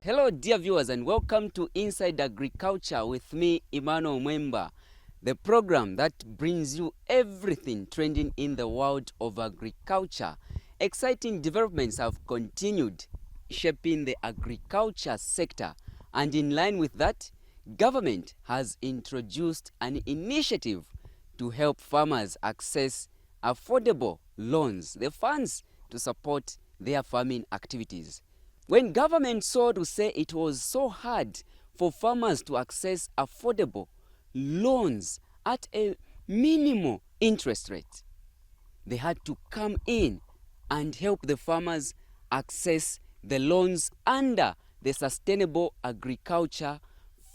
Hello dear viewers and welcome to Inside Agriculture with me, Emmanuel Mwemba, the program that brings you everything trending in the world of agriculture. Exciting developments have continued shaping the agriculture sector, and in line with that, government has introduced an initiative to help farmers access affordable loans, the funds to support their farming activities. When government saw to say it was so hard for farmers to access affordable loans at a minimal interest rate, they had to come in and help the farmers access the loans under the Sustainable Agriculture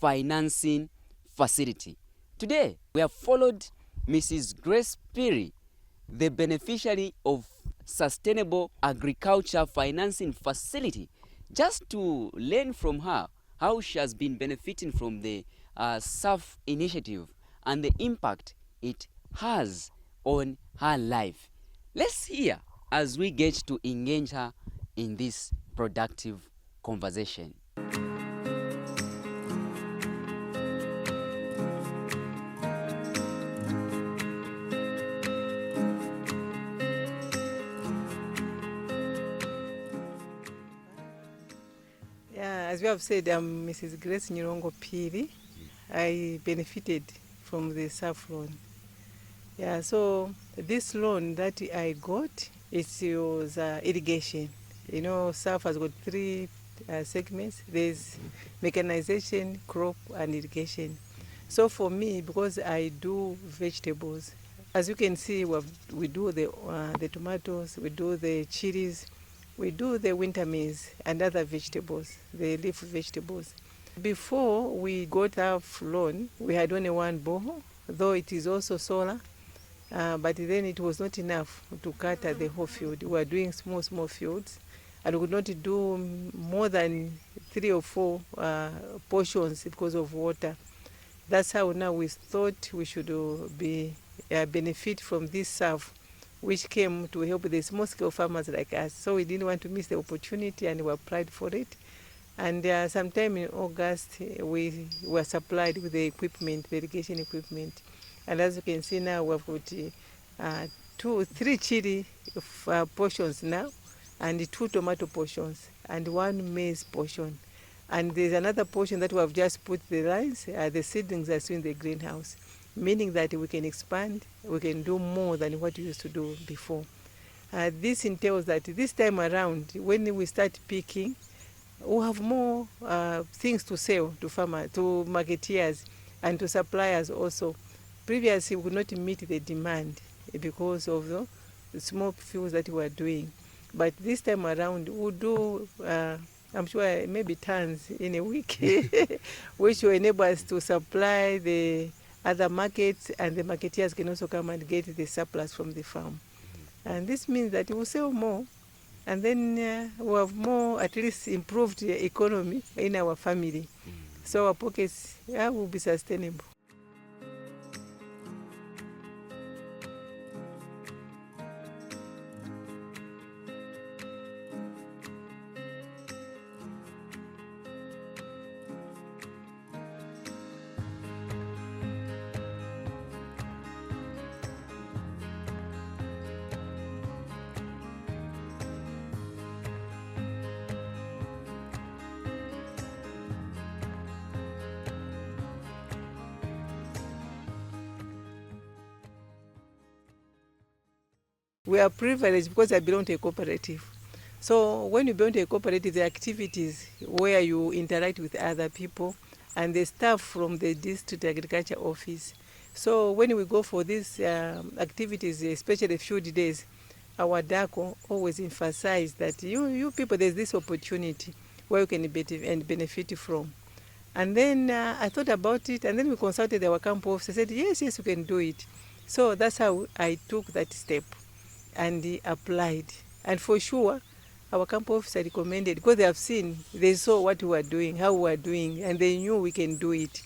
Financing Facility. Today, we have followed Mrs. Grace Piri, the beneficiary of Sustainable Agriculture Financing Facility, just to learn from her how she has been benefiting from the Saff initiative and the impact it has on her life. Let's hear as we get to engage her in this productive conversation. As we have said, I'm Mrs. Grace Nyirongo Piri. I benefited from the Saff loan. So this loan that I got, it was irrigation. You know, Saff has got three segments. There's mechanization, crop, and irrigation. So for me, because I do vegetables, as you can see, we do the tomatoes, we do the chilies, we do the winter maize and other vegetables, the leaf vegetables. Before we got our loan, we had only one borehole, though it is also solar, but then it was not enough to cater the whole field. We were doing small fields, and we could not do more than 3 or 4 portions because of water. That's how now we thought we should benefit from this Saff, which came to help the small-scale farmers like us. So we didn't want to miss the opportunity, and we applied for it. And sometime in August, we were supplied with the equipment, the irrigation equipment. And as you can see now, we've got 3 chili portions now, and 2 tomato portions, and 1 maize portion. And there's another portion that we have just put the lines, the seedlings are still in the greenhouse, meaning that we can expand, we can do more than what we used to do before. This entails that this time around, when we start picking, we'll have more things to sell to farmers, to marketeers, and to suppliers also. Previously, we could not meet the demand because of the small fields that we were doing. But this time around, we'll do, I'm sure, maybe tons in a week, which will enable us to supply the other markets, and the marketeers can also come and get the surplus from the farm. And this means that we'll sell more, and then we'll have more, at least improved economy in our family. So our pockets will be sustainable. We are privileged because I belong to a cooperative. So when you belong to a cooperative, the activities where you interact with other people and the staff from the district agriculture office. So when we go for these activities, especially field days, our DACO always emphasize that you people, there's this opportunity where you can benefit from. And then I thought about it, and then we consulted our camp officer, said, yes, we can do it. So that's how I took that step and applied. And for sure, our camp officer recommended, because they saw what we were doing, how we were doing, and they knew we can do it.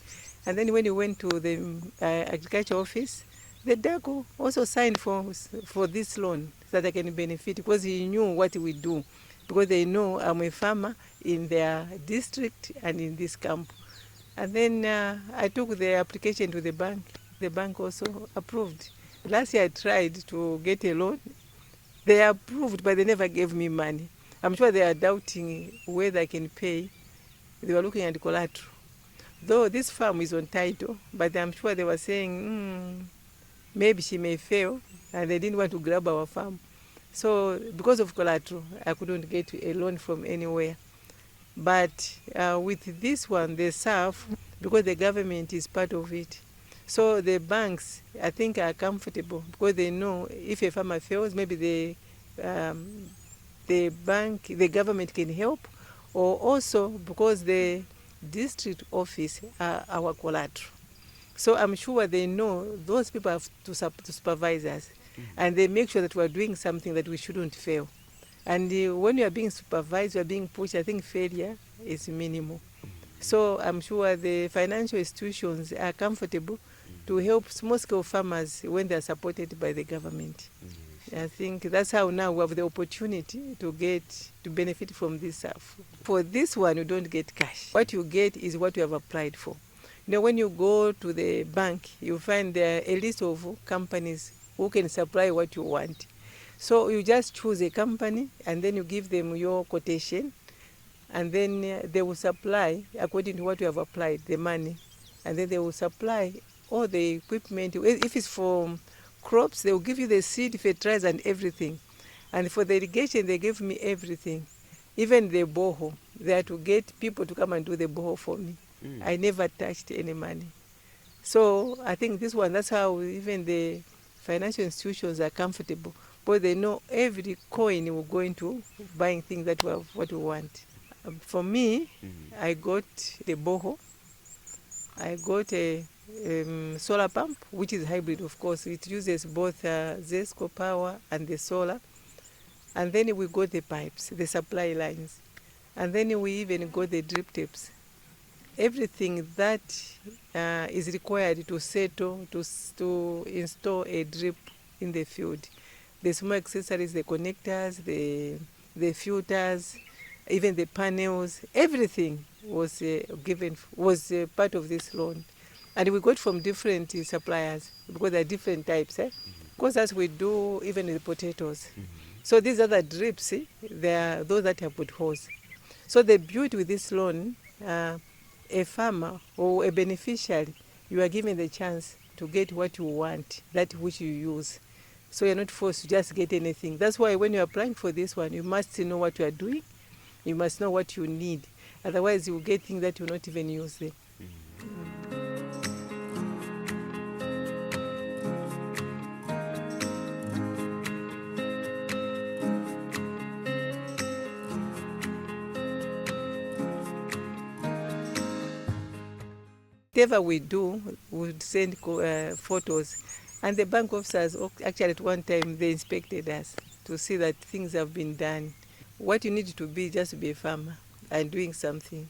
And then when we went to the agriculture office, the DACO also signed for this loan so that I can benefit, because he knew what we do. Because they know I'm a farmer, in their district and in this camp. And then I took the application to the bank. The bank also approved. Last year I tried to get a loan. They approved, but they never gave me money. I'm sure they are doubting whether I can pay. They were looking at collateral. Though this farm is on title, but I'm sure they were saying, maybe she may fail, and they didn't want to grab our farm. So because of collateral, I couldn't get a loan from anywhere. But with this one, the Saff, because the government is part of it, so the banks, I think, are comfortable because they know if a farmer fails, maybe the bank, the government can help, or also because the district office are our collateral. So I'm sure they know those people have to supervise us, and they make sure that we're doing something that we shouldn't fail. And when you are being supervised, you are being pushed, I think failure is minimal. So I'm sure the financial institutions are comfortable to help small-scale farmers when they are supported by the government. I think that's how now we have the opportunity to benefit from this stuff. For this one, you don't get cash. What you get is what you have applied for. You know, when you go to the bank, you find there are a list of companies who can supply what you want. So you just choose a company and then you give them your quotation, and then they will supply according to what you have applied, the money. And then they will supply all the equipment. If it's for crops, they will give you the seed, fertilizer, and everything. And for the irrigation, they give me everything. Even the borehole, they had to get people to come and do the borehole for me. I never touched any money. So I think this one, that's how even the financial institutions are comfortable. But they know every coin will go into buying things that what we want. For me, I got the borehole. I got a solar pump, which is hybrid, of course. It uses both Zesco power and the solar. And then we got the pipes, the supply lines. And then we even got the drip tapes. Everything that is required to settle, to install a drip in the field. The small accessories, the connectors, the filters, even the panels, everything was was part of this loan. And we got from different suppliers because there are different types. Because as we do even with potatoes. So these other drips, they are those that have put holes. So the beauty with this loan, a farmer or a beneficiary, you are given the chance to get what you want, that which you use. So you're not forced to just get anything. That's why when you're applying for this one, you must know what you are doing. You must know what you need. Otherwise, you will get things that you will not even use them. Whatever we do, we would send photos. And the bank officers, actually at one time, they inspected us to see that things have been done. What you need to be, just to be a farmer and doing something.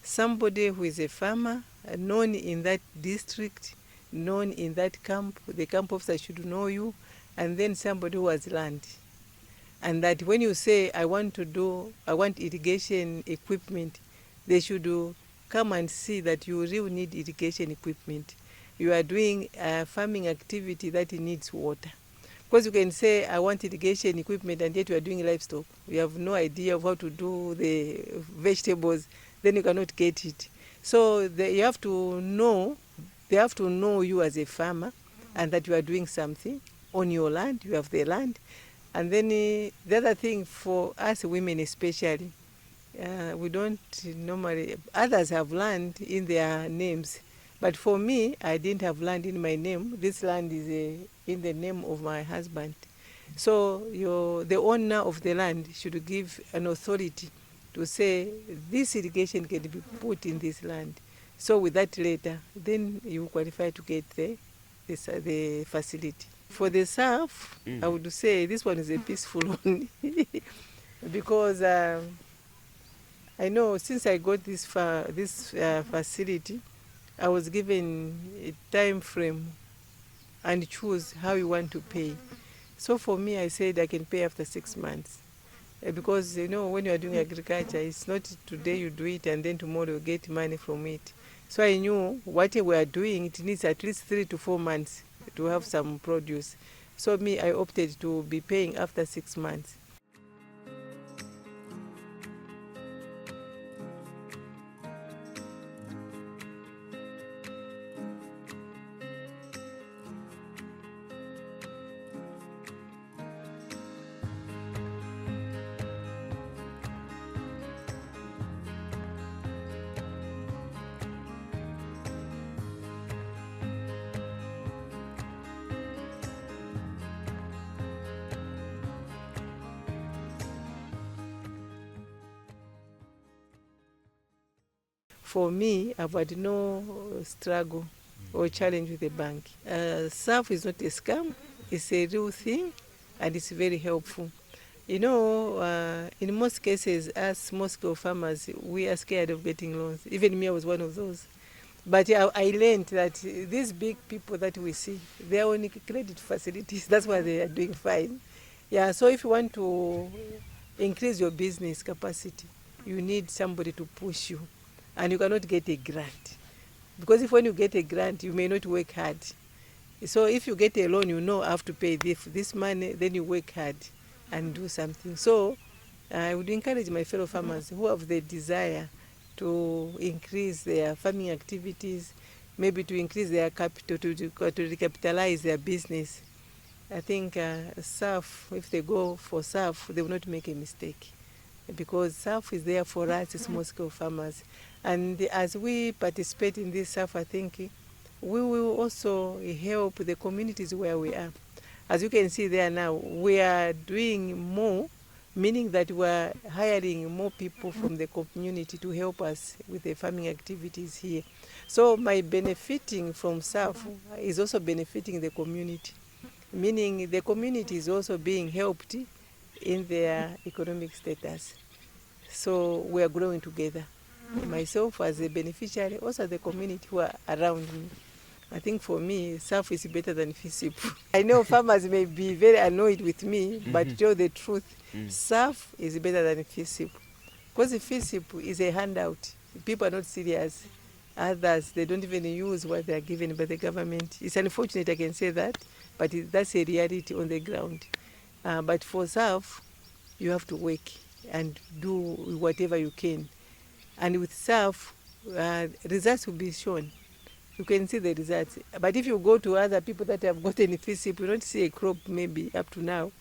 Somebody who is a farmer, known in that district, known in that camp, the camp officer should know you, and then somebody who has land. And that when you say, I want irrigation equipment, they should come and see that you really need irrigation equipment. You are doing a farming activity that needs water. Because you can say, I want irrigation equipment, and yet you are doing livestock. You have no idea of how to do the vegetables, then you cannot get it. So you have to know, they have to know you as a farmer, and that you are doing something on your land, you have the land. And then the other thing for us women especially, we don't normally, others have land in their names. But for me, I didn't have land in my name. This land is in the name of my husband. So the owner of the land should give an authority to say this irrigation can be put in this land. So with that letter, then you qualify to get the facility. For the Saff, I would say this one is a peaceful one because I know since I got this facility, I was given a time frame and choose how you want to pay. So for me, I said I can pay after 6 months. Because, you know, when you are doing agriculture, it's not today you do it and then tomorrow you get money from it. So I knew what we are doing, it needs at least 3 to 4 months to have some produce. So me, I opted to be paying after 6 months. For me, I've had no struggle or challenge with the bank. Saff is not a scam, it's a real thing and it's very helpful. You know, in most cases, us small-scale farmers, we are scared of getting loans. Even me, I was one of those. But I learned that these big people that we see, they are on credit facilities. That's why they are doing fine. Yeah, so if you want to increase your business capacity, you need somebody to push you. And you cannot get a grant. Because if when you get a grant, you may not work hard. So if you get a loan, you know I have to pay this money, then you work hard and do something. So I would encourage my fellow farmers who have the desire to increase their farming activities, maybe to increase their capital, to recapitalize their business. I think Saff, if they go for Saff, they will not make a mistake. Because Saff is there for us, small-scale farmers. And as we participate in this Saff, I think we will also help the communities where we are. As you can see there now, we are doing more, meaning that we are hiring more people from the community to help us with the farming activities here. So my benefiting from Saff is also benefiting the community, meaning the community is also being helped in their economic status. So we are growing together. Myself as a beneficiary, also the community who are around me. I think for me, Saff is better than FISIP. I know farmers may be very annoyed with me, but to tell the truth, Saff is better than FISIP. Because FISIP is a handout. People are not serious. Others, they don't even use what they are given by the government. It's unfortunate I can say that, but that's a reality on the ground. But for Saff, you have to work and do whatever you can. And with Saff, results will be shown. You can see the results. But if you go to other people that have gotten FISIP, you don't see a crop maybe up to now,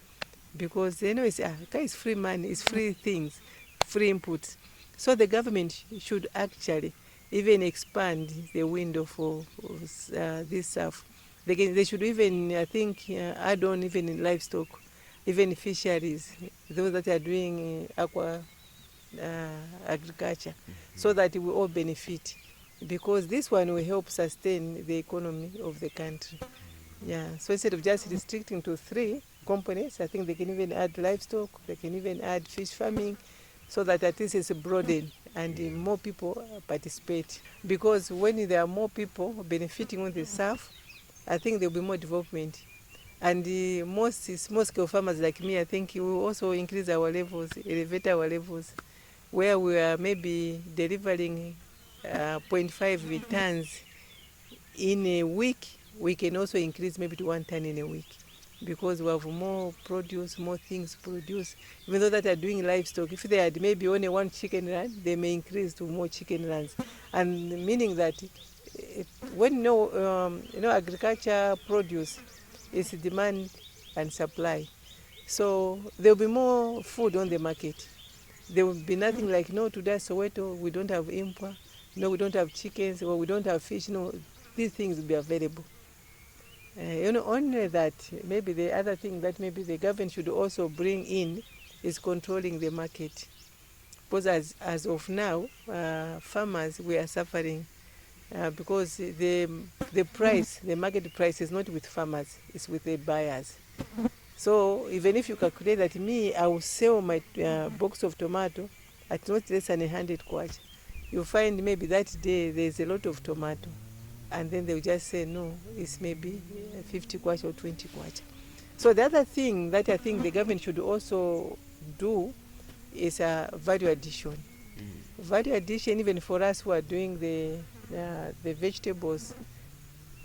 because they know it's free money, it's free things, free inputs. So the government should actually even expand the window for this Saff. They should even, I think, add on even in livestock, even fisheries, those that are doing aqua agriculture, so that we all benefit, because this one will help sustain the economy of the country. Yeah, so instead of just restricting to 3 components, I think they can even add livestock, they can even add fish farming, so that at least it's broadened and more people participate. Because when there are more people benefiting on the Saff, I think there will be more development. And most small-scale farmers like me, I think we will also increase our levels, elevate our levels, where we are maybe delivering 0.5 tons in a week. We can also increase maybe to 1 ton in a week, because we have more produce, more things to produce. Even though that are doing livestock, if they had maybe only 1 chicken run, they may increase to more chicken runs. And meaning that when agriculture produce is demand and supply, so there will be more food on the market. There will be nothing like, no, today Soweto, we don't have impwa, no, we don't have chickens, or we don't have fish. No, these things will be available. Only that, maybe the other thing that maybe the government should also bring in is controlling the market. Because as of now, farmers, we are suffering because the price, the market price is not with farmers, it's with the buyers. So even if you calculate that I will sell my box of tomato at not less than 100 kwacha, you find maybe that day there's a lot of tomato, and then they'll just say, no, it's maybe 50 kwacha or 20 kwacha. So the other thing that I think the government should also do is a value addition. Value addition, even for us who are doing the vegetables,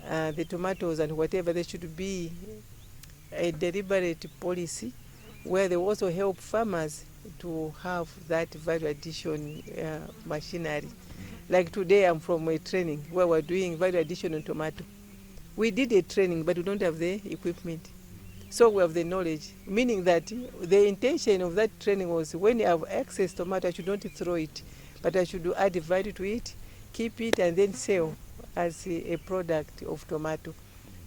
the tomatoes and whatever, there should be a deliberate policy where they also help farmers to have that value addition machinery. Like today I'm from a training where we're doing value addition on tomato. We did a training, but we don't have the equipment. So we have the knowledge, meaning that the intention of that training was when you have excess tomato, I should not throw it, but I should add value to it, keep it, and then sell as a product of tomato.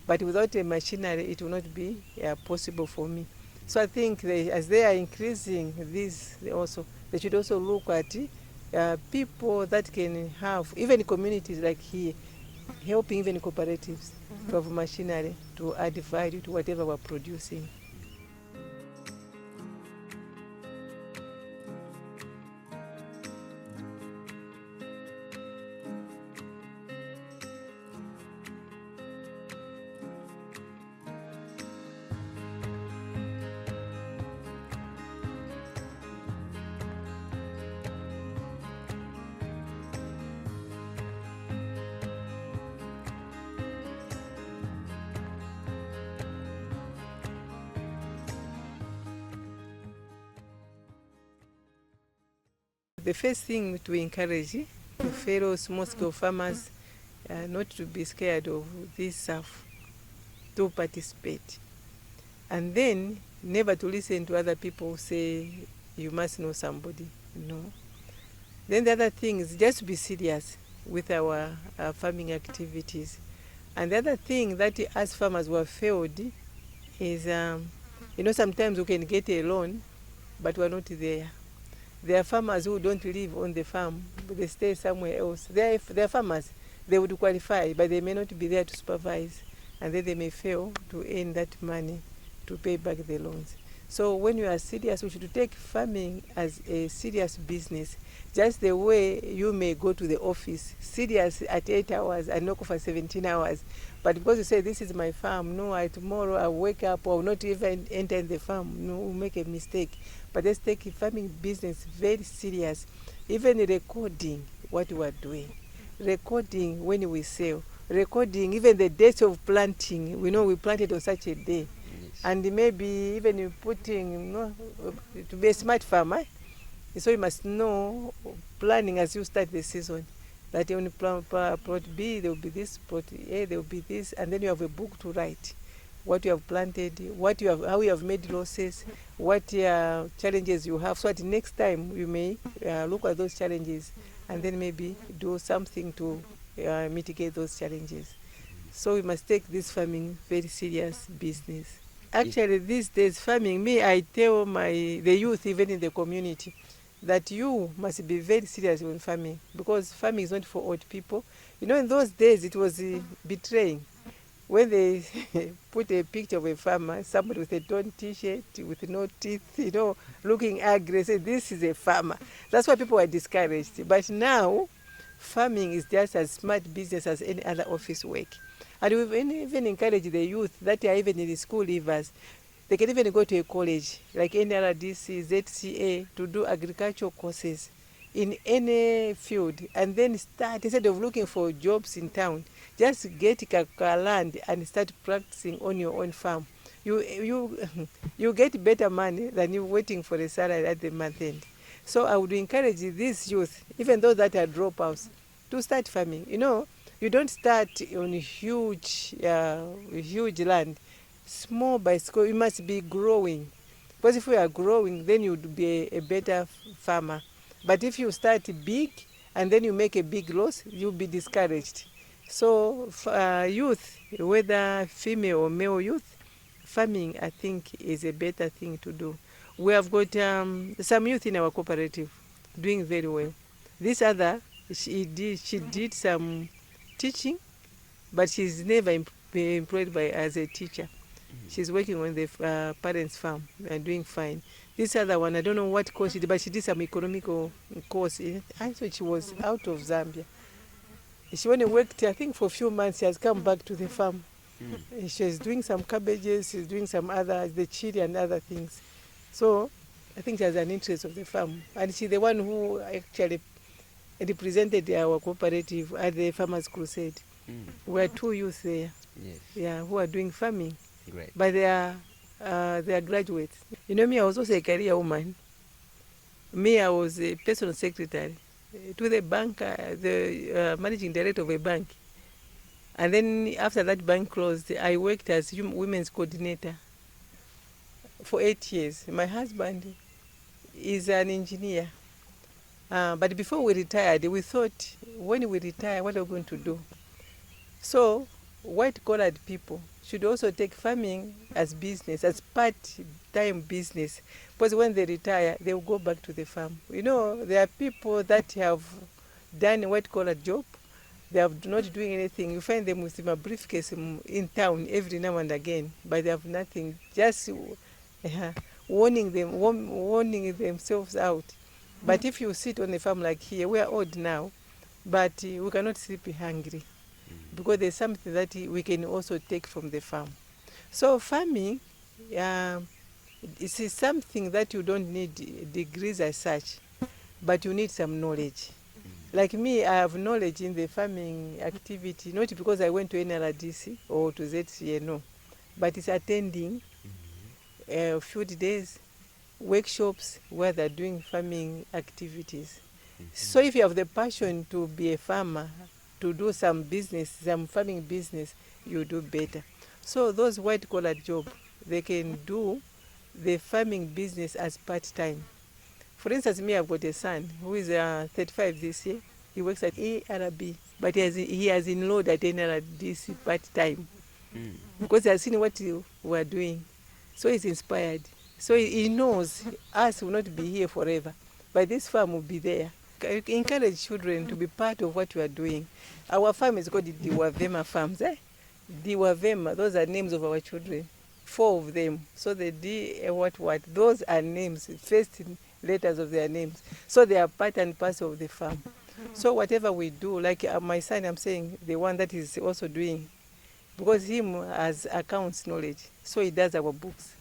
But without a machinery, it will not be possible for me. So I think as they are increasing this, they should also look at people that can have, even communities like here, helping even cooperatives to have machinery to add value to whatever we're producing. The first thing to encourage the fellow small-scale farmers not to be scared of this Saff, to participate. And then never to listen to other people say, you must know somebody. No. Then the other thing is just to be serious with our farming activities. And the other thing that as farmers who have failed is, sometimes we can get a loan, but we're not there. There are farmers who don't live on the farm, but they stay somewhere else. They are farmers. They would qualify, but they may not be there to supervise, and then they may fail to earn that money to pay back the loans. So when you are serious, we should take farming as a serious business, just the way you may go to the office serious at 8 hours and knock for 17 hours. But because you say, this is my farm, no, tomorrow I'll wake up or not even enter the farm, no, we'll make a mistake. But let's take farming business very serious. Even recording what we are doing, recording when we sell, recording even the dates of planting. We know we planted on such a day. Yes. And maybe even you putting, to be a smart farmer, so you must know planning as you start the season. That on plot B there will be this, plot A there will be this, and then you have a book to write what you have planted, how you have made losses, what challenges you have, so that next time you may look at those challenges and then maybe do something to mitigate those challenges. So we must take this farming very serious business. Actually, these days farming, I tell the youth even in the community that you must be very serious when farming, because farming is not for old people. In those days it was betraying. When they put a picture of a farmer, somebody with a torn t-shirt, with no teeth, looking ugly, say, this is a farmer. That's why people were discouraged. But now, farming is just as smart business as any other office work. And we've even encouraged the youth that are even in the school leavers. They can even go to a college, like NRDC, ZCA, to do agricultural courses in any field, and then start, instead of looking for jobs in town, just get land and start practicing on your own farm. You get better money than you waiting for a salary at the month end. So I would encourage these youth, even those that are dropouts, to start farming. You don't start on huge land. Small by small, you must be growing. Because if we are growing, then you would be a better farmer. But if you start big and then you make a big loss, you'll be discouraged. So youth, whether female or male youth, farming, I think, is a better thing to do. We have got some youth in our cooperative doing very well. This other, she did some teaching, but she's never employed as a teacher. She's working on the parents' farm and doing fine. This other one, I don't know what course she did, but she did some economical course. I thought she was out of Zambia. She only worked, I think, for a few months. She has come back to the farm. She's doing some cabbages, she's doing some the chili and other things. So I think she has an interest of the farm. And she's the one who actually represented our cooperative at the Farmers Crusade. We are 2 youth there, Yes. yeah, who are doing farming. Great. But they are graduates. You know me, I was also a career woman. Me, I was a personal secretary to the bank, the managing director of a bank. And then after that bank closed, I worked as women's coordinator for 8 years. My husband is an engineer. But before we retired, we thought, when we retire, what are we going to do? So, white-collared people should also take farming as business, as part-time business. Because when they retire, they will go back to the farm. You know, there are people that have done a white-collar job. They are not doing anything. You find them with a briefcase in town every now and again, but they have nothing. Just warning themselves out. But if you sit on a farm like here, we are old now, but we cannot sleep hungry because there's something that we can also take from the farm. So farming, is something that you don't need degrees as such, but you need some knowledge. Like me, I have knowledge in the farming activity, not because I went to NRDC or to ZCA, no, but it's attending field days, workshops where they're doing farming activities. So if you have the passion to be a farmer, to do some business, some farming business, you do better. So those white-collar jobs, they can do the farming business as part-time. For instance, me, I've got a son who is 35 this year. He works at ARB, but he has enrolled at NRDC part-time because he has seen what we are doing. So he's inspired. So he knows us will not be here forever, but this farm will be there. I encourage children to be part of what we are doing. Our farm is called the Diwavema Farms. Diwavema, those are names of our children, 4 of them. So the D, what, those are names, first letters of their names. So they are part and parcel of the farm. So whatever we do, like my son, I'm saying, the one that is also doing, because him has accounts knowledge, so he does our books.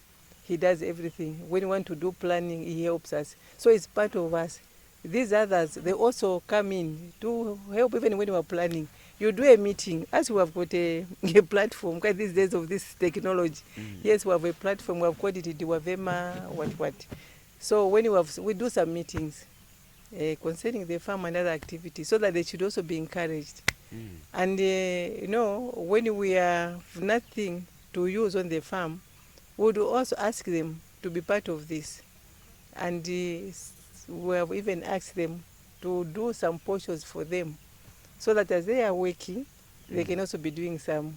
He does everything. When we want to do planning, he helps us. So it's part of us. These others, they also come in to help even when we are planning. You do a meeting, as we have got a platform, because these days of this technology, yes, we have a platform, we have called it Diwavema, what. So when we do some meetings concerning the farm and other activities, so that they should also be encouraged. And, you know, when we have nothing to use on the farm, we would also ask them to be part of this. And we have even asked them to do some portions for them, so that as they are working, they can also be doing some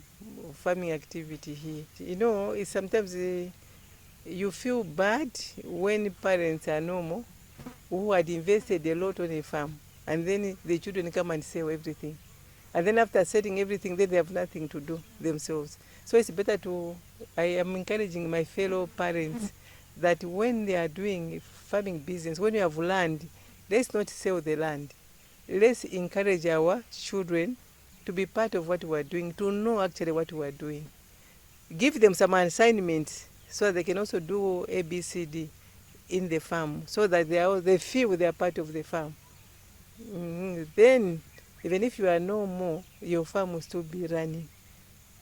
farming activity here. You know, it's sometimes you feel bad when parents are normal, who had invested a lot on a farm, and then the children come and sell everything. And then after selling everything, then they have nothing to do themselves. So it's better I am encouraging my fellow parents that when they are doing farming business, when you have land, let's not sell the land. Let's encourage our children to be part of what we are doing, to know actually what we are doing. Give them some assignments so they can also do ABCD in the farm, so that they feel they are part of the farm. Then, even if you are no more, your farm will still be running.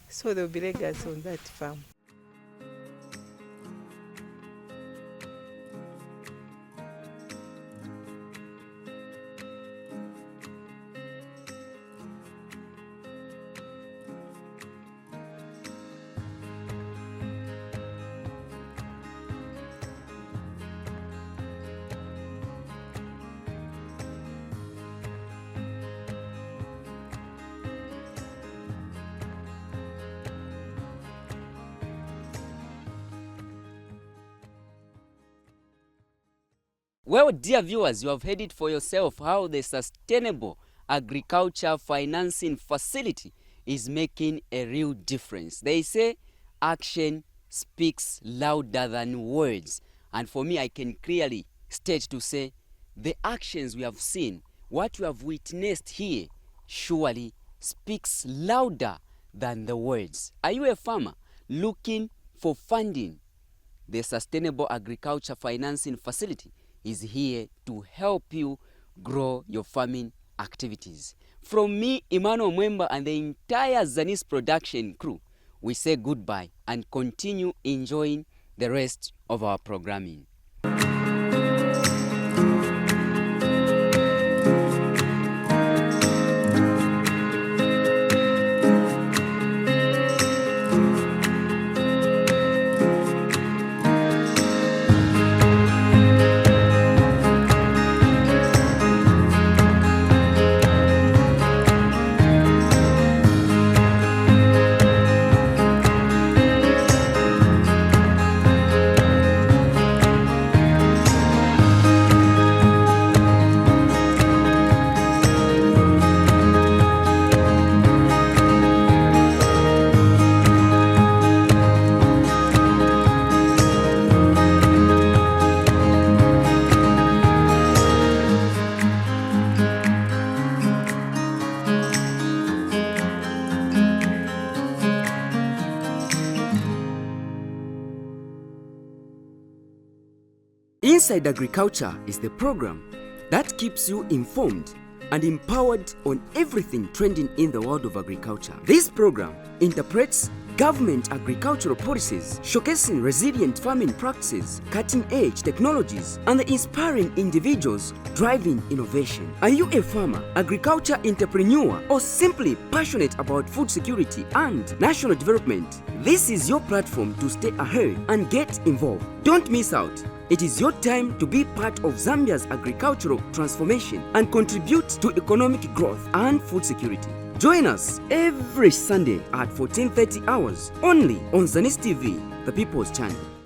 So there will be legacy on that farm. Well, dear viewers, you have heard it for yourself how the Sustainable Agriculture Financing Facility is making a real difference. They say action speaks louder than words. And for me, I can clearly state to say the actions we have seen, what we have witnessed here, surely speaks louder than the words. Are you a farmer looking for funding? the Sustainable Agriculture Financing Facility is here to help you grow your farming activities. From me, Emmanuel Mwemba, and the entire Zanis production crew, we say goodbye and continue enjoying the rest of our programming. Inside Agriculture is the program that keeps you informed and empowered on everything trending in the world of agriculture. This program interprets government agricultural policies, showcasing resilient farming practices, cutting-edge technologies, and the inspiring individuals driving innovation. Are you a farmer, agriculture entrepreneur, or simply passionate about food security and national development? This is your platform to stay ahead and get involved. Don't miss out. It is your time to be part of Zambia's agricultural transformation and contribute to economic growth and food security. Join us every Sunday at 14:30 hours only on Zanis TV, the People's Channel.